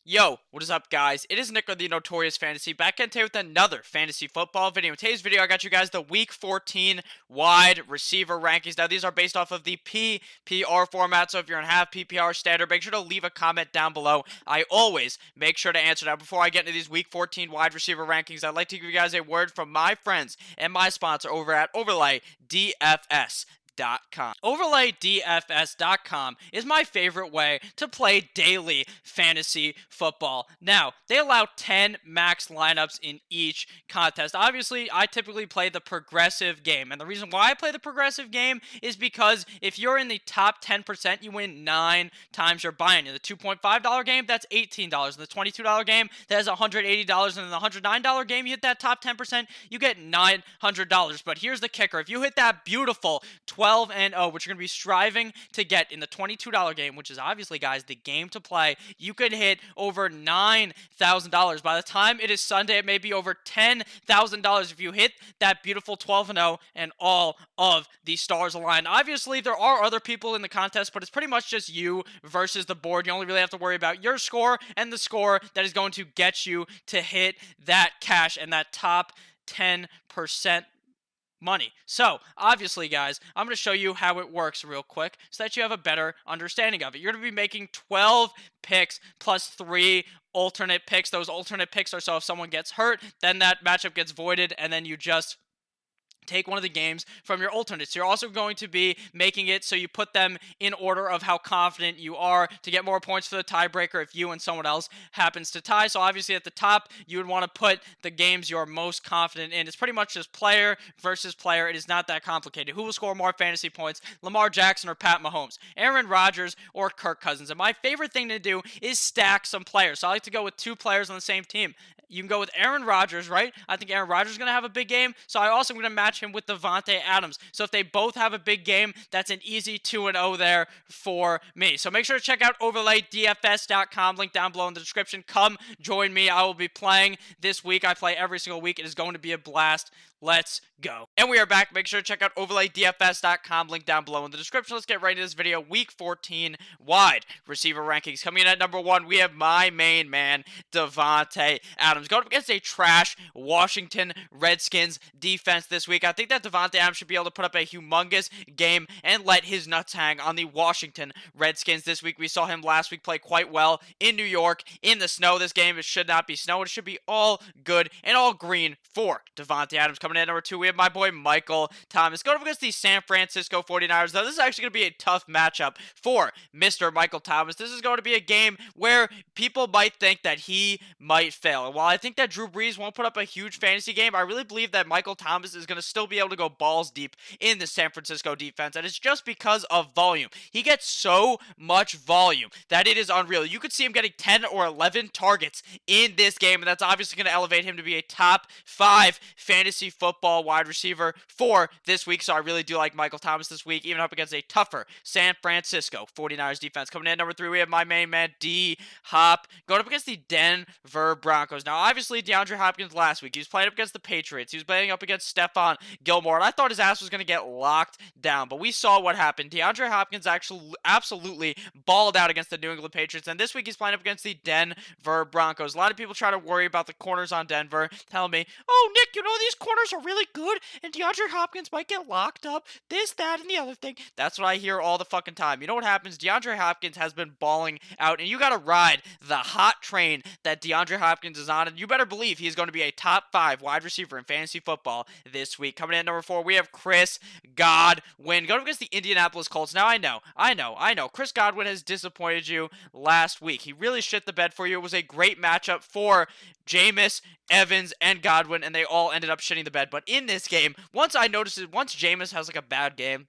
Yo, what is up, guys? It is Nick of the Notorious Fantasy back in today with another fantasy football video. In today's video, I got you guys the Week 14 wide receiver rankings. Now, these are based off of the PPR format, so if you're in half PPR standard, make sure to leave a comment down below. I always make sure to answer that. Before I get into these Week 14 wide receiver rankings, I'd like to give you guys a word from my friends and my sponsor over at Overlay DFS. OverlayDFS.com is my favorite way to play daily fantasy football. Now, they allow 10 max lineups in each contest. Obviously, I typically play the progressive game, and the reason why I play the progressive game is because if you're in the top 10%, you win 9 times your buy-in. In the $2.5 game, that's $18. In the $22 game, that's $180. And in the $109 game, you hit that top 10%, you get $900. But here's the kicker. If you hit that beautiful 12-0, which you're going to be striving to get in the $22 game, which is obviously, guys, the game to play, you could hit over $9,000. By the time it is Sunday, it may be over $10,000 if you hit that beautiful 12-0 and all of the stars align. Obviously, there are other people in the contest, but it's pretty much just you versus the board. You only really have to worry about your score and the score that is going to get you to hit that cash and that top 10% money. So, obviously, guys, I'm going to show you how it works real quick so that you have a better understanding of it. You're going to be making 12 picks plus 3 alternate picks. Those alternate picks are so if someone gets hurt, then that matchup gets voided, and then you just take one of the games from your alternates. You're also going to be making it so you put them in order of how confident you are to get more points for the tiebreaker if you and someone else happens to tie. So obviously at the top, you would want to put the games you're most confident in. It's pretty much just player versus player. It is not that complicated. Who will score more fantasy points, Lamar Jackson or Pat Mahomes, Aaron Rodgers or Kirk Cousins? And my favorite thing to do is stack some players. So I like to go with 2 players on the same team. You can go with Aaron Rodgers, right? I think Aaron Rodgers is going to have a big game, so I also am going to match him with Davante Adams. So if they both have a big game, that's an easy 2-0 there for me. So make sure to check out OverlayDFS.com, link down below in the description. Come join me. I will be playing this week. I play every single week. It is going to be a blast. Let's go. And we are back. Make sure to check out OverlayDFS.com, link down below in the description. Let's get right into this video. Week 14 wide receiver rankings. Coming in at number 1, we have my main man, Davante Adams, going up against a trash Washington Redskins defense this week. I think that Davante Adams should be able to put up a humongous game and let his nuts hang on the Washington Redskins this week. We saw him last week play quite well in New York in the snow. This game, it should not be snow. It should be all good and all green for Davante Adams. Coming in at number 2, we have my boy Michael Thomas going up against the San Francisco 49ers. Now, this is actually going to be a tough matchup for Mr. Michael Thomas. This is going to be a game where people might think that he might fail. And while I think that Drew Brees won't put up a huge fantasy game, I really believe that Michael Thomas is going to still be able to go balls deep in the San Francisco defense. And it's just because of volume. He gets so much volume that it is unreal. You could see him getting 10 or 11 targets in this game, and that's obviously going to elevate him to be a top 5 fantasy football wide receiver for this week. So I really do like Michael Thomas this week, even up against a tougher San Francisco 49ers defense. Coming in at number 3, we have my main man, D-Hop, going up against the Denver Broncos. Now, obviously, DeAndre Hopkins last week, he was playing up against the Patriots. He was playing up against Stephon Gilmore, and I thought his ass was going to get locked down, but we saw what happened. DeAndre Hopkins actually absolutely balled out against the New England Patriots, and this week he's playing up against the Denver Broncos. A lot of people try to worry about the corners on Denver, telling me, oh, Nick, you know, these corners are really good, and DeAndre Hopkins might get locked up, this, that, and the other thing. That's what I hear all the fucking time. You know what happens? DeAndre Hopkins has been balling out, and you got to ride the hot train that DeAndre Hopkins is on, and you better believe he's going to be a top 5 wide receiver in fantasy football this week. Coming in at number 4, we have Chris Godwin going up against the Indianapolis Colts. Now, I know. Chris Godwin has disappointed you last week. He really shit the bed for you. It was a great matchup for Jameis, Evans, and Godwin, and they all ended up shitting the bed. But in this game, once Jameis has like a bad game,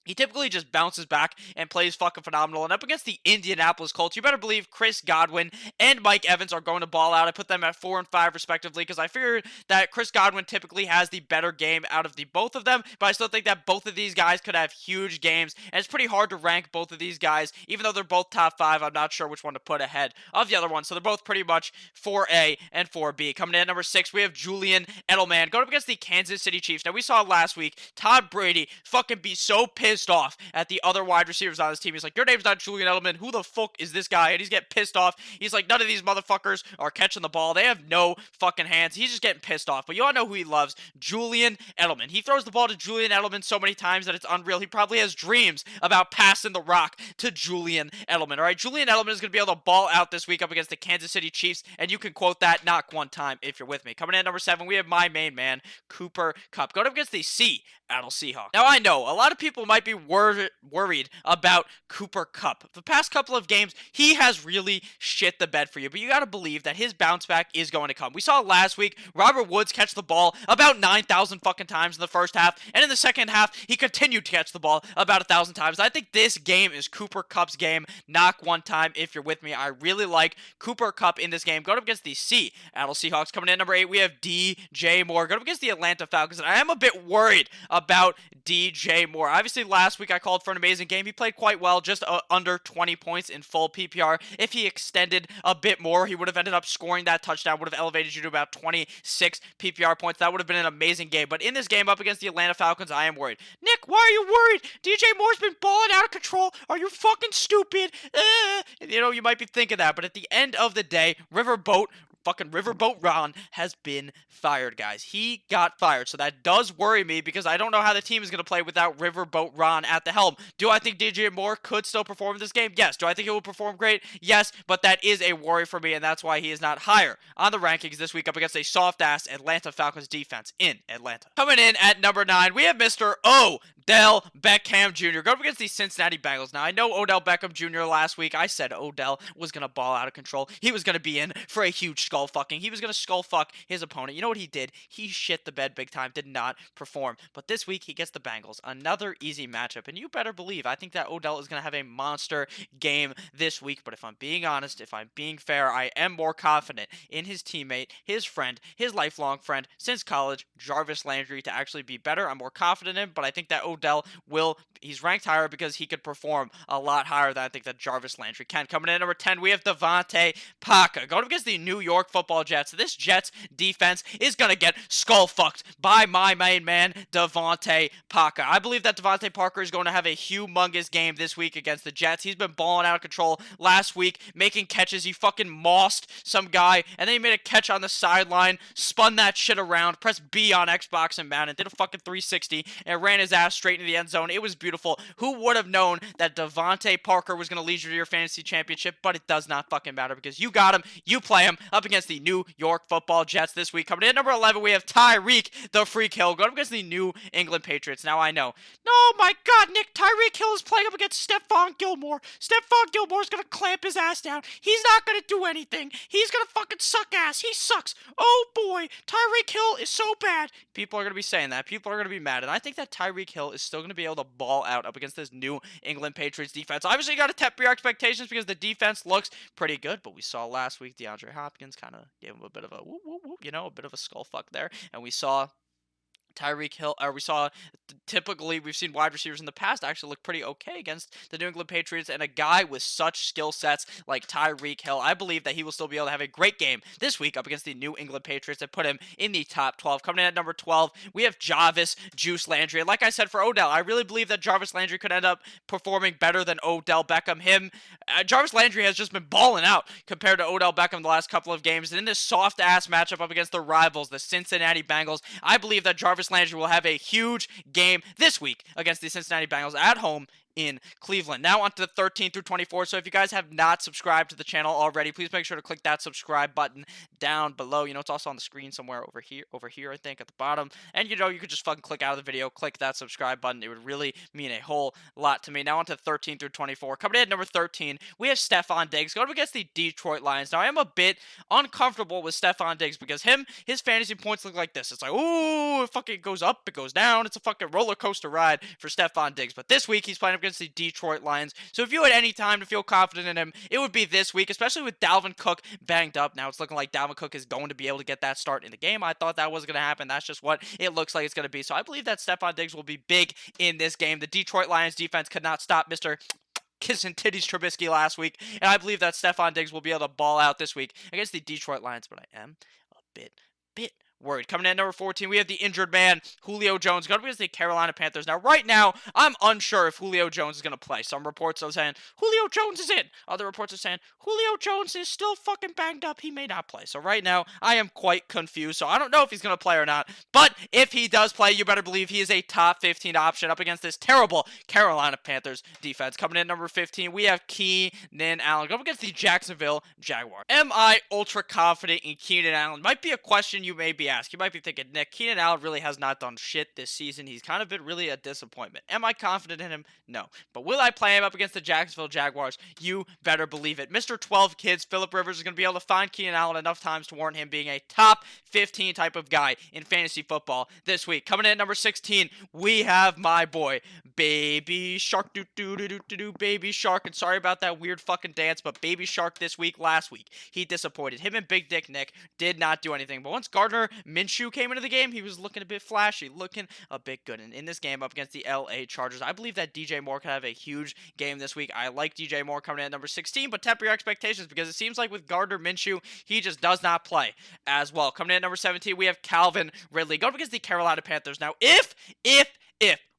he typically just bounces back and plays fucking phenomenal. And up against the Indianapolis Colts, you better believe Chris Godwin and Mike Evans are going to ball out. I put them at 4 and 5 respectively because I figured that Chris Godwin typically has the better game out of the both of them. But I still think that both of these guys could have huge games. And it's pretty hard to rank both of these guys. Even though they're both top 5, I'm not sure which one to put ahead of the other one. So they're both pretty much 4A and 4B. Coming in at number 6, we have Julian Edelman going up against the Kansas City Chiefs. Now, we saw last week Todd Brady fucking be so pissed pissed off at the other wide receivers on his team. He's like, your name's not Julian Edelman. Who the fuck is this guy? And he's getting pissed off. He's like, none of these motherfuckers are catching the ball. They have no fucking hands. He's just getting pissed off. But you all know who he loves, Julian Edelman. He throws the ball to Julian Edelman so many times that it's unreal. He probably has dreams about passing the rock to Julian Edelman. All right, Julian Edelman is going to be able to ball out this week up against the Kansas City Chiefs, and you can quote that not one time if you're with me. Coming in at number 7, we have my main man, Cooper Kupp, going up against the Seattle Seahawks. Now, I know a lot of people might be worried about Cooper Kupp. The past couple of games, he has really shit the bed for you, but you got to believe that his bounce back is going to come. We saw last week Robert Woods catch the ball about 9,000 fucking times in the first half, and in the second half, he continued to catch the ball about 1,000 times. I think this game is Cooper Kupp's game. Knock one time if you're with me. I really like Cooper Kupp in this game. Going up against the Seattle Seahawks. Coming in at number 8, we have DJ Moore. Going up against the Atlanta Falcons, and I am a bit worried about DJ Moore. Obviously, last week I called for an amazing game. He played quite well, just under 20 points in full PPR. If he extended a bit more, he would have ended up scoring that touchdown, would have elevated you to about 26 PPR points. That would have been an amazing game. But in this game up against the Atlanta Falcons, I am worried. Nick, why are you worried? DJ Moore's been balling out of control. Are you fucking stupid? You know, you might be thinking that, but at the end of the day, Riverboat Ron has been fired, guys. He got fired, so that does worry me because I don't know how the team is going to play without Riverboat Ron at the helm. Do I think DJ Moore could still perform in this game? Yes. Do I think he will perform great? Yes, but that is a worry for me, and that's why he is not higher on the rankings this week up against a soft-ass Atlanta Falcons defense in Atlanta. Coming in at number 9, we have Mr. Odell Beckham Jr. Going up against the Cincinnati Bengals. Now, I know Odell Beckham Jr. last week. I said Odell was going to ball out of control. He was going to be in for a huge skull fucking. He was going to skull fuck his opponent. You know what he did? He shit the bed big time, did not perform. But this week, he gets the Bengals. Another easy matchup. And you better believe, I think that Odell is going to have a monster game this week. But if I'm being honest, if I'm being fair, I am more confident in his teammate, his friend, his lifelong friend since college, Jarvis Landry, to actually be better. I'm more confident in him, but I think that Odell he's ranked higher because he could perform a lot higher than I think that Jarvis Landry can. Coming in at number 10, we have Devontae Parker. Going up against the New York Football Jets. This Jets defense is going to get skull fucked by my main man, Devontae Parker. I believe that Devontae Parker is going to have a humongous game this week against the Jets. He's been balling out of control last week, making catches. He fucking mossed some guy, and then he made a catch on the sideline, spun that shit around, pressed B on Xbox and Madden, did a fucking 360, and ran his ass straight into the end zone. It was beautiful. Who would have known that Devontae Parker was going to lead you to your fantasy championship? But it does not fucking matter because you got him. You play him up against the New York Football Jets this week. Coming in at number 11, we have Tyreek the Freak Hill going up against the New England Patriots. Now I know. No, my God, Nick, Tyreek Hill is playing up against Stephon Gilmore. Stephon Gilmore's going to clamp his ass down. He's not going to do anything. He's going to fucking suck ass. He sucks. Oh boy, Tyreek Hill is so bad. People are going to be saying that. People are going to be mad. And I think that Tyreek Hill is still going to be able to ball out up against this New England Patriots defense. Obviously, you got to temper your expectations because the defense looks pretty good. But we saw last week DeAndre Hopkins kind of gave him a bit of a whoop, whoop, whoop, you know, a bit of a skull fuck there. And we saw Tyreek Hill, typically we've seen wide receivers in the past actually look pretty okay against the New England Patriots, and a guy with such skill sets like Tyreek Hill, I believe that he will still be able to have a great game this week up against the New England Patriots and put him in the top 12. Coming in at number 12, we have Jarvis Juice Landry. And like I said for Odell, I really believe that Jarvis Landry could end up performing better than Odell Beckham. Jarvis Landry has just been balling out compared to Odell Beckham the last couple of games. And in this soft-ass matchup up against the rivals, the Cincinnati Bengals, I believe that Jarvis Landry will have a huge game this week against the Cincinnati Bengals at home in Cleveland. Now on to the 13 through 24. So if you guys have not subscribed to the channel already, please make sure to click that subscribe button down below. You know, it's also on the screen somewhere over here, I think, at the bottom. And you know, you could just fucking click out of the video, click that subscribe button. It would really mean a whole lot to me. Now on to 13 through 24. Coming in at number 13, we have Stephon Diggs going up against the Detroit Lions. Now I am a bit uncomfortable with Stephon Diggs because his fantasy points look like this. It's like, ooh, it fucking goes up, it goes down. It's a fucking roller coaster ride for Stephon Diggs. But this week he's playing up against the Detroit Lions. So if you had any time to feel confident in him, it would be this week, especially with Dalvin Cook banged up. Now it's looking like Dalvin Cook is going to be able to get that start in the game. I thought that was going to happen. That's just what it looks like it's going to be. So I believe that Stephon Diggs will be big in this game. The Detroit Lions defense could not stop Mr. Kissing Titties Trubisky last week, and I believe that Stephon Diggs will be able to ball out this week against the Detroit Lions, but I am a bit worried. Coming in at number 14, we have the injured man, Julio Jones, going up against the Carolina Panthers. Now, right now, I'm unsure if Julio Jones is going to play. Some reports are saying Julio Jones is in. Other reports are saying Julio Jones is still fucking banged up. He may not play. So right now, I am quite confused. So I don't know if he's going to play or not. But if he does play, you better believe he is a top 15 option up against this terrible Carolina Panthers defense. Coming in at number 15, we have Keenan Allen going up against the Jacksonville Jaguars. Am I ultra confident in Keenan Allen? Might be a question you may be asking. You might be thinking, Nick, Keenan Allen really has not done shit this season. He's kind of been really a disappointment. Am I confident in him? No. But will I play him up against the Jacksonville Jaguars? You better believe it. Mr. 12 kids, Philip Rivers, is going to be able to find Keenan Allen enough times to warrant him being a top 15 type of guy in fantasy football this week. Coming in at number 16, we have my boy, Baby Shark, Baby Shark. And sorry about that weird fucking dance, but Baby Shark this week, last week, he disappointed. Him and Big Dick Nick did not do anything. But once Gardner Minshew came into the game, he was looking a bit flashy, looking a bit good. And in this game up against the LA Chargers, I believe that DJ Moore could have a huge game this week. I like DJ Moore coming in at number 16, but temper your expectations because it seems like with Gardner Minshew, he just does not play as well. Coming in at number 17, we have Calvin Ridley going up against the Carolina Panthers. Now, if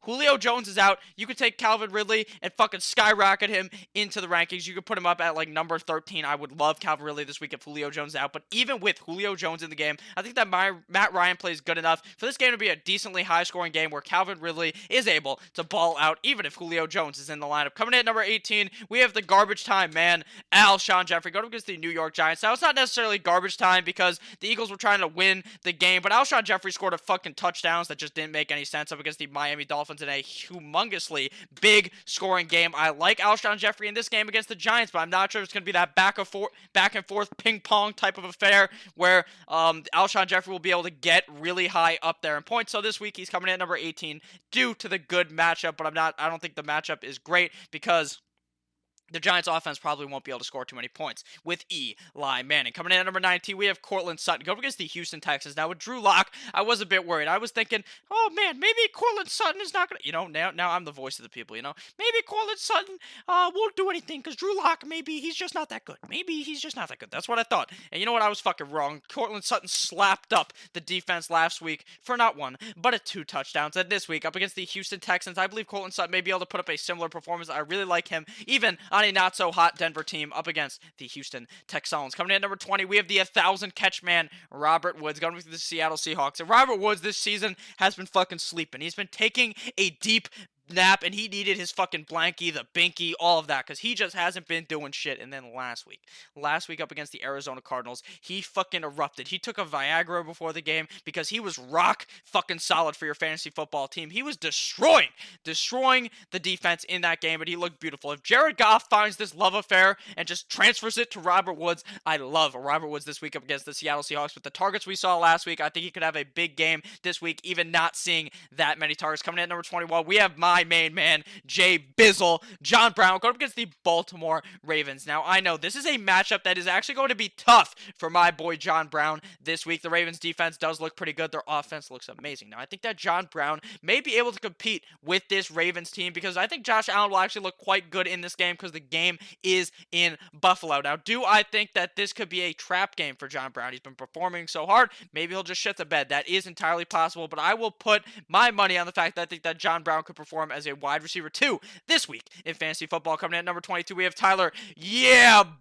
Julio Jones is out, you could take Calvin Ridley and fucking skyrocket him into the rankings. You could put him up at like number 13. I would love Calvin Ridley this week if Julio Jones is out. But even with Julio Jones in the game, I think that Matt Ryan plays good enough for this game to be a decently high-scoring game where Calvin Ridley is able to ball out even if Julio Jones is in the lineup. Coming in at number 18, we have the garbage time man, Alshon Jeffrey, going up against the New York Giants. Now, it's not necessarily garbage time because the Eagles were trying to win the game, but Alshon Jeffrey scored a fucking touchdowns that just didn't make any sense up against the Miami Dolphins in a humongously big scoring game. I like Alshon Jeffrey in this game against the Giants, but I'm not sure it's going to be that back and forth ping pong type of affair where Alshon Jeffrey will be able to get really high up there in points. So this week he's coming in at number 18 due to the good matchup, but I don't think the matchup is great because the Giants' offense probably won't be able to score too many points with Eli Manning. Coming in at number 19, we have Courtland Sutton going against the Houston Texans. Now, with Drew Lock, I was a bit worried. I was thinking, oh, man, maybe Courtland Sutton is not going to, now I'm the voice of the people, Maybe Courtland Sutton won't do anything because Drew Lock, maybe he's just not that good. Maybe he's just not that good. That's what I thought. And you know what? I was fucking wrong. Courtland Sutton slapped up the defense last week for not one, but 2 touchdowns. And this week, up against the Houston Texans, I believe Courtland Sutton may be able to put up a similar performance. I really like him, even on a not-so-hot Denver team up against the Houston Texans. Coming in at number 20, we have the 1,000-catch man, Robert Woods, going with the Seattle Seahawks. And Robert Woods this season has been fucking sleeping. He's been taking a deep nap, and he needed his fucking blankie, the binky, all of that, because he just hasn't been doing shit. And then last week up against the Arizona Cardinals, he fucking erupted. He took a Viagra before the game because he was rock fucking solid for your fantasy football team. He was destroying the defense in that game, and he looked beautiful. If Jared Goff finds this love affair and just transfers it to Robert Woods, I love Robert Woods this week up against the Seattle Seahawks. With the targets we saw last week, I think he could have a big game this week, even not seeing that many targets. Coming in at number 21, we have my main man, Jay Bizzle, John Brown, going up against the Baltimore Ravens. Now, I know this is a matchup that is actually going to be tough for my boy John Brown this week. The Ravens defense does look pretty good. Their offense looks amazing. Now, I think that John Brown may be able to compete with this Ravens team because I think Josh Allen will actually look quite good in this game because the game is in Buffalo. Now, do I think that this could be a trap game for John Brown? He's been performing so hard. Maybe he'll just shit the bed. That is entirely possible, but I will put my money on the fact that I think that John Brown could perform as a wide receiver 2 this week in fantasy football. Coming in at number 22, we have Tyler,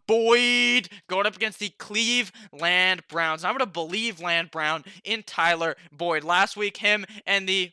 Boyd, going up against the Cleveland Browns. And I'm going to believe Land Brown in Tyler Boyd. Last week, him and the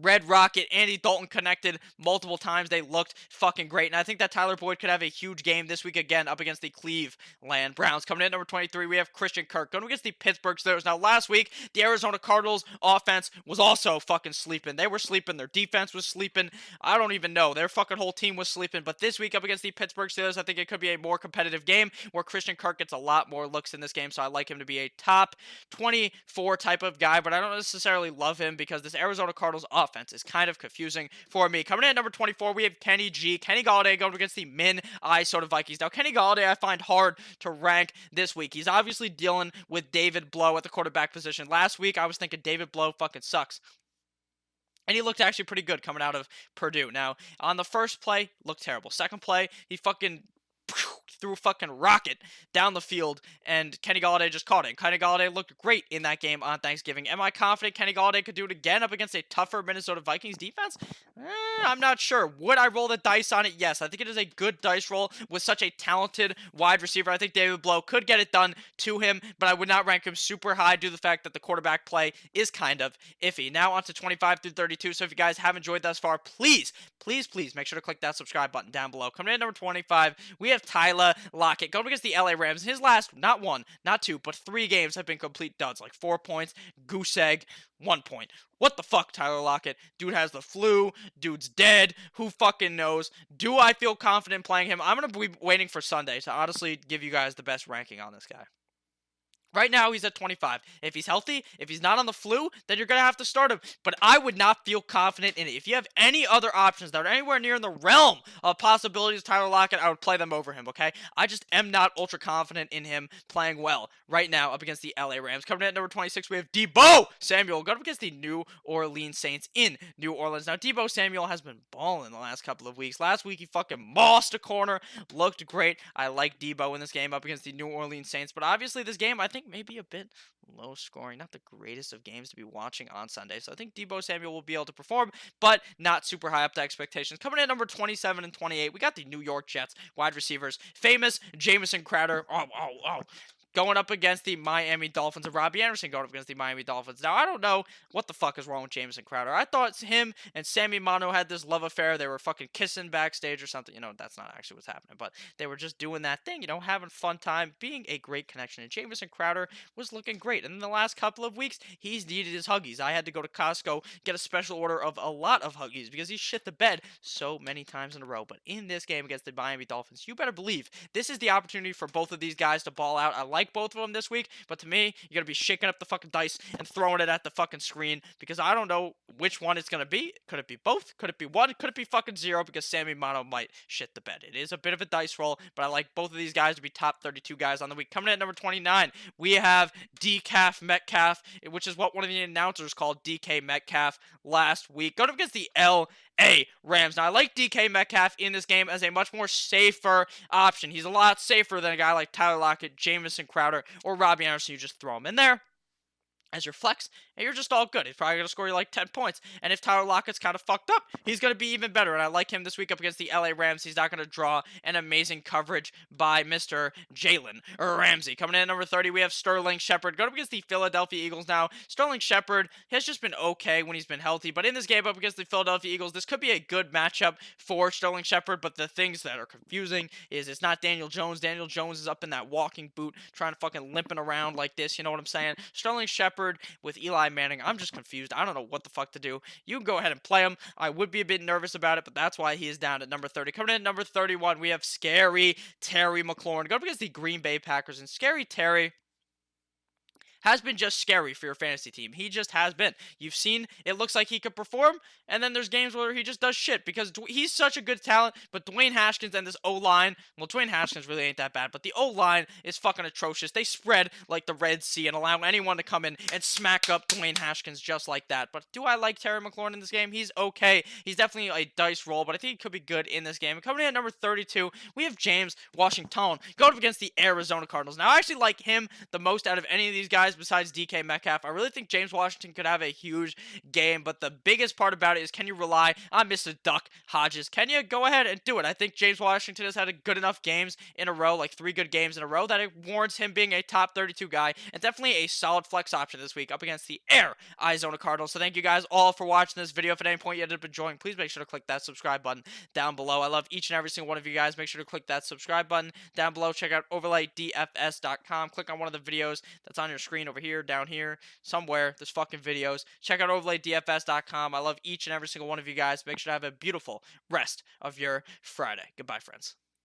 Red Rocket, Andy Dalton connected multiple times. They looked fucking great. And I think that Tyler Boyd could have a huge game this week again up against the Cleveland Browns. Coming in at number 23, we have Christian Kirk going against the Pittsburgh Steelers. Now, last week, the Arizona Cardinals offense was also fucking sleeping. They were sleeping. Their defense was sleeping. I don't even know. Their fucking whole team was sleeping. But this week up against the Pittsburgh Steelers, I think it could be a more competitive game where Christian Kirk gets a lot more looks in this game. So I like him to be a top 24 type of guy. But I don't necessarily love him because this Arizona Cardinals offense is kind of confusing for me. Coming in at number 24, we have Kenny Golladay going against the Minnesota Vikings. Now, Kenny Golladay I find hard to rank this week. He's obviously dealing with David Blough at the quarterback position. Last week, I was thinking David Blough fucking sucks. And he looked actually pretty good coming out of Purdue. Now, on the first play, looked terrible. Second play, he fucking threw a fucking rocket down the field, and Kenny Golladay just caught it. Kenny Golladay looked great in that game on Thanksgiving. Am I confident Kenny Golladay could do it again up against a tougher Minnesota Vikings defense? I'm not sure. Would I roll the dice on it? Yes. I think it is a good dice roll with such a talented wide receiver. I think David Blough could get it done to him, but I would not rank him super high due to the fact that the quarterback play is kind of iffy. Now on to 25 through 32. So if you guys have enjoyed thus far, please make sure to click that subscribe button down below. Coming in at number 25, we have Tyler Lockett going against the LA Rams. His last, not one, not two, but 3 games have been complete duds. Like 4 points, goose egg, 1 point. What the fuck, Tyler Lockett? Dude has the flu. Dude's dead. Who fucking knows? Do I feel confident playing him? I'm going to be waiting for Sunday to honestly give you guys the best ranking on this guy. Right now, he's at 25. If he's healthy, if he's not on the flu, then you're going to have to start him. But I would not feel confident in it. If you have any other options that are anywhere near in the realm of possibilities, Tyler Lockett, I would play them over him, okay? I just am not ultra confident in him playing well right now up against the LA Rams. Coming in at number 26, we have Deebo Samuel going up against the New Orleans Saints in New Orleans. Now, Deebo Samuel has been balling the last couple of weeks. Last week, he fucking mossed a corner. Looked great. I like Deebo in this game up against the New Orleans Saints. But obviously, this game, I think, maybe a bit low scoring, not the greatest of games to be watching on Sunday. So I think Deebo Samuel will be able to perform, but not super high up to expectations. Coming in at number 27 and 28, we got the New York Jets wide receivers, famous Jamison Crowder. Going up against the Miami Dolphins, and Robbie Anderson going up against the Miami Dolphins. Now, I don't know what the fuck is wrong with Jamison Crowder. I thought him and Sammy Mono had this love affair. They were fucking kissing backstage or something. You know, that's not actually what's happening, but they were just doing that thing, you know, having fun time, being a great connection. And Jamison Crowder was looking great. And in the last couple of weeks, he's needed his Huggies. I had to go to Costco, get a special order of a lot of Huggies because he shit the bed so many times in a row. But in this game against the Miami Dolphins, you better believe this is the opportunity for both of these guys to ball out. I like both of them this week, but to me, you gotta be shaking up the fucking dice and throwing it at the fucking screen because I don't know which one it's gonna be. Could it be both? Could it be one? Could it be fucking zero? Because Sammy Mono might shit the bed. It is a bit of a dice roll, but I like both of these guys to be top 32 guys on the week. Coming in at number 29, we have Decaf Metcalf, which is what one of the announcers called DK Metcalf last week. Going up against the LA Rams. Now, I like DK Metcalf in this game as a much more safer option. He's a lot safer than a guy like Tyler Lockett, Jamison Crowder, or Robbie Anderson. You just throw him in there as your flex, and you're just all good. He's probably going to score you like 10 points. And if Tyler Lockett's kind of fucked up, he's going to be even better. And I like him this week up against the LA Rams. He's not going to draw an amazing coverage by Mr. Jalen Ramsey. Coming in at number 30, we have Sterling Shepard. Going up against the Philadelphia Eagles now. Sterling Shepard has just been okay when he's been healthy. But in this game up against the Philadelphia Eagles, this could be a good matchup for Sterling Shepard. But the things that are confusing is it's not Daniel Jones. Daniel Jones is up in that walking boot trying to fucking limping around like this. You know what I'm saying? Sterling Shepard with Eli Manning, I'm just confused. I don't know what the fuck to do. You can go ahead and play him. I would be a bit nervous about it, but that's why he is down at number 30. Coming in at number 31, we have Scary Terry McLaurin. Go up against the Green Bay Packers, and Scary Terry has been just scary for your fantasy team. He just has been. You've seen it looks like he could perform, and then there's games where he just does shit because he's such a good talent, but Dwayne Haskins and this O-line, well, Dwayne Haskins really ain't that bad, but the O-line is fucking atrocious. They spread like the Red Sea and allow anyone to come in and smack up Dwayne Haskins just like that. But do I like Terry McLaurin in this game? He's okay. He's definitely a dice roll, but I think he could be good in this game. Coming in at number 32, we have James Washington going up against the Arizona Cardinals. Now, I actually like him the most out of any of these guys besides DK Metcalf. I really think James Washington could have a huge game, but the biggest part about it is, can you rely on Mr. Duck Hodges? Can you go ahead and do it? I think James Washington has had a good enough games in a row, like 3 good games in a row, that it warrants him being a top 32 guy, and definitely a solid flex option this week up against the Arizona Cardinals. So thank you guys all for watching this video. If at any point you ended up enjoying, please make sure to click that subscribe button down below. I love each and every single one of you guys. Make sure to click that subscribe button down below. Check out overlaydfs.com. Click on one of the videos that's on your screen over here, down here, somewhere. There's fucking videos. Check out overlaydfs.com. I love each and every single one of you guys. Make sure to have a beautiful rest of your Friday. Goodbye, friends.